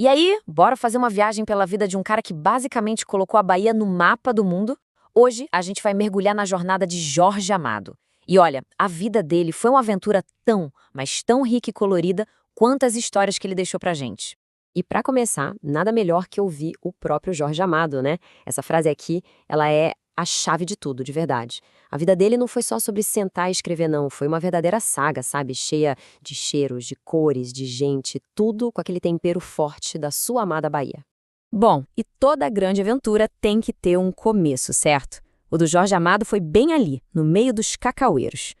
E aí, bora fazer uma viagem pela vida de um cara que basicamente colocou a Bahia no mapa do mundo? Hoje, a gente vai mergulhar na jornada de Jorge Amado. E olha, a vida dele foi uma aventura tão, mas tão rica e colorida quanto as histórias que ele deixou pra gente. E para começar, nada melhor que ouvir o próprio Jorge Amado, né? Essa frase aqui, ela é a chave de tudo, de verdade. A vida dele não foi só sobre sentar e escrever, não. Foi uma verdadeira saga, sabe? Cheia de cheiros, de cores, de gente, tudo com aquele tempero forte da sua amada Bahia. Bom, e toda grande aventura tem que ter um começo, certo? O do Jorge Amado foi bem ali, no meio dos cacaueiros.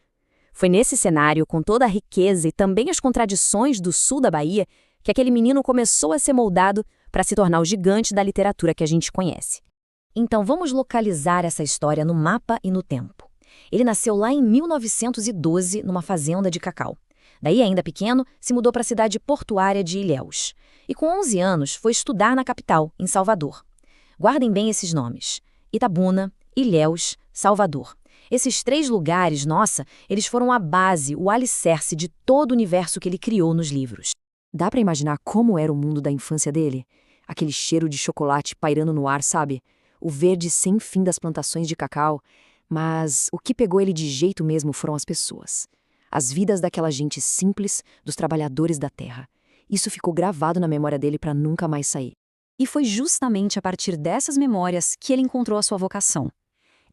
Foi nesse cenário, com toda a riqueza e também as contradições do sul da Bahia, que aquele menino começou a ser moldado para se tornar o gigante da literatura que a gente conhece. Então vamos localizar essa história no mapa e no tempo. Ele nasceu lá em 1912, numa fazenda de cacau. Daí, ainda pequeno, se mudou para a cidade portuária de Ilhéus. E com 11 anos foi estudar na capital, em Salvador. Guardem bem esses nomes: Itabuna, Ilhéus, Salvador. Esses 3 lugares, nossa, eles foram a base, o alicerce de todo o universo que ele criou nos livros. Dá para imaginar como era o mundo da infância dele? Aquele cheiro de chocolate pairando no ar, sabe? O verde sem fim das plantações de cacau. Mas o que pegou ele de jeito mesmo foram as pessoas. As vidas daquela gente simples, dos trabalhadores da terra. Isso ficou gravado na memória dele para nunca mais sair. E foi justamente a partir dessas memórias que ele encontrou a sua vocação.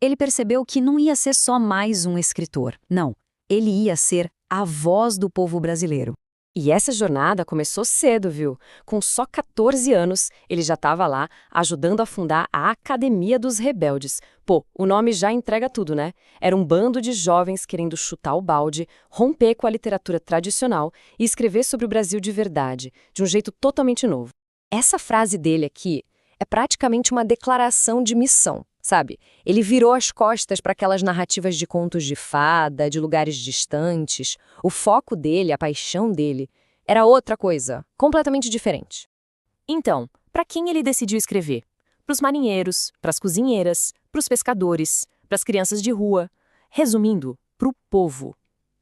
Ele percebeu que não ia ser só mais um escritor. Não, ele ia ser a voz do povo brasileiro. E essa jornada começou cedo, viu? Com só 14 anos, ele já estava lá, ajudando a fundar a Academia dos Rebeldes. Pô, o nome já entrega tudo, né? Era um bando de jovens querendo chutar o balde, romper com a literatura tradicional e escrever sobre o Brasil de verdade, de um jeito totalmente novo. Essa frase dele aqui é praticamente uma declaração de missão, sabe? Ele virou as costas para aquelas narrativas de contos de fada, de lugares distantes. O foco dele, a paixão dele, era outra coisa, completamente diferente. Então, para quem ele decidiu escrever? Para os marinheiros, para as cozinheiras, para os pescadores, para as crianças de rua. Resumindo, para o povo.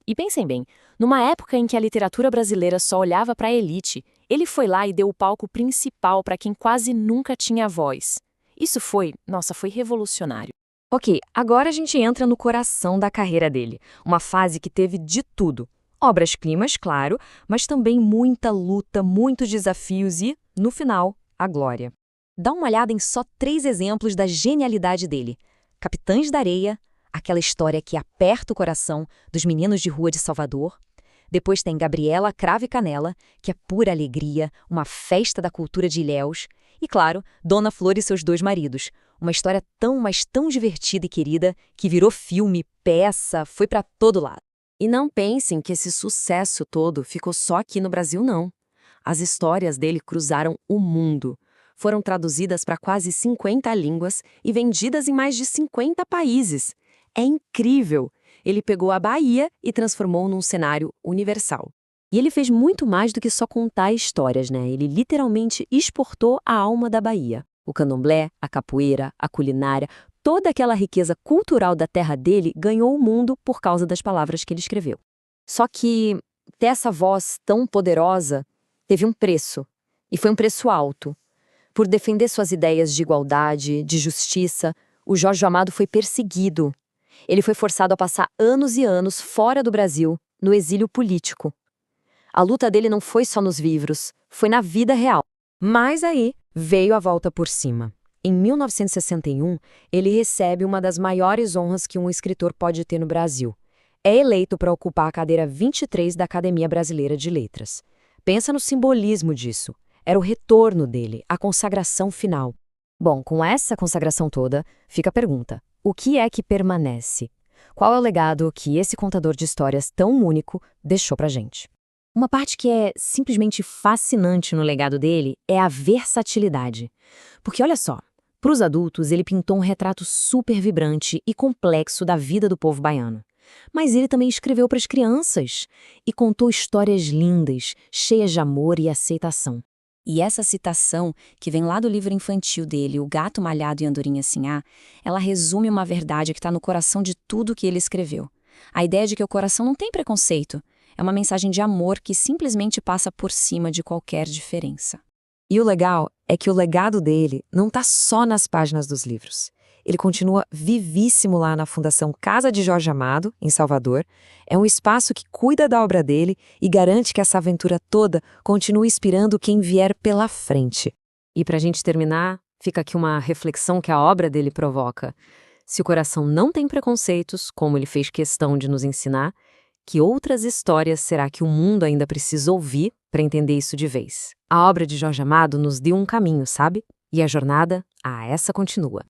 E pensem bem, numa época em que a literatura brasileira só olhava para a elite, ele foi lá e deu o palco principal para quem quase nunca tinha voz. Isso foi revolucionário. Ok, agora a gente entra no coração da carreira dele. Uma fase que teve de tudo. Obras-primas, claro, mas também muita luta, muitos desafios e, no final, a glória. Dá uma olhada em só 3 exemplos da genialidade dele. Capitães da Areia, aquela história que aperta o coração dos meninos de rua de Salvador. Depois tem Gabriela, Cravo e Canela, que é pura alegria, uma festa da cultura de Ilhéus. E, claro, Dona Flor e seus 2 maridos. Uma história tão, mas tão divertida e querida que virou filme, peça, foi para todo lado. E não pensem que esse sucesso todo ficou só aqui no Brasil, não. As histórias dele cruzaram o mundo. Foram traduzidas para quase 50 línguas e vendidas em mais de 50 países. É incrível! Ele pegou a Bahia e transformou num cenário universal. E ele fez muito mais do que só contar histórias, né? Ele literalmente exportou a alma da Bahia. O candomblé, a capoeira, a culinária, toda aquela riqueza cultural da terra dele ganhou o mundo por causa das palavras que ele escreveu. Só que ter essa voz tão poderosa teve um preço, e foi um preço alto. Por defender suas ideias de igualdade, de justiça, o Jorge Amado foi perseguido. Ele foi forçado a passar anos e anos fora do Brasil, no exílio político. A luta dele não foi só nos livros, foi na vida real. Mas aí veio a volta por cima. Em 1961, ele recebe uma das maiores honras que um escritor pode ter no Brasil. É eleito para ocupar a cadeira 23 da Academia Brasileira de Letras. Pensa no simbolismo disso. Era o retorno dele, a consagração final. Bom, com essa consagração toda, fica a pergunta: o que é que permanece? Qual é o legado que esse contador de histórias tão único deixou pra gente? Uma parte que é simplesmente fascinante no legado dele é a versatilidade. Porque olha só, para os adultos ele pintou um retrato super vibrante e complexo da vida do povo baiano. Mas ele também escreveu para as crianças e contou histórias lindas, cheias de amor e aceitação. E essa citação, que vem lá do livro infantil dele, O Gato Malhado e Andorinha Sinhá, ela resume uma verdade que está no coração de tudo que ele escreveu. A ideia de que o coração não tem preconceito. É uma mensagem de amor que simplesmente passa por cima de qualquer diferença. E o legal é que o legado dele não está só nas páginas dos livros. Ele continua vivíssimo lá na Fundação Casa de Jorge Amado, em Salvador. É um espaço que cuida da obra dele e garante que essa aventura toda continue inspirando quem vier pela frente. E para a gente terminar, fica aqui uma reflexão que a obra dele provoca. Se o coração não tem preconceitos, como ele fez questão de nos ensinar, que outras histórias será que o mundo ainda precisa ouvir para entender isso de vez? A obra de Jorge Amado nos deu um caminho, sabe? E a jornada, essa continua.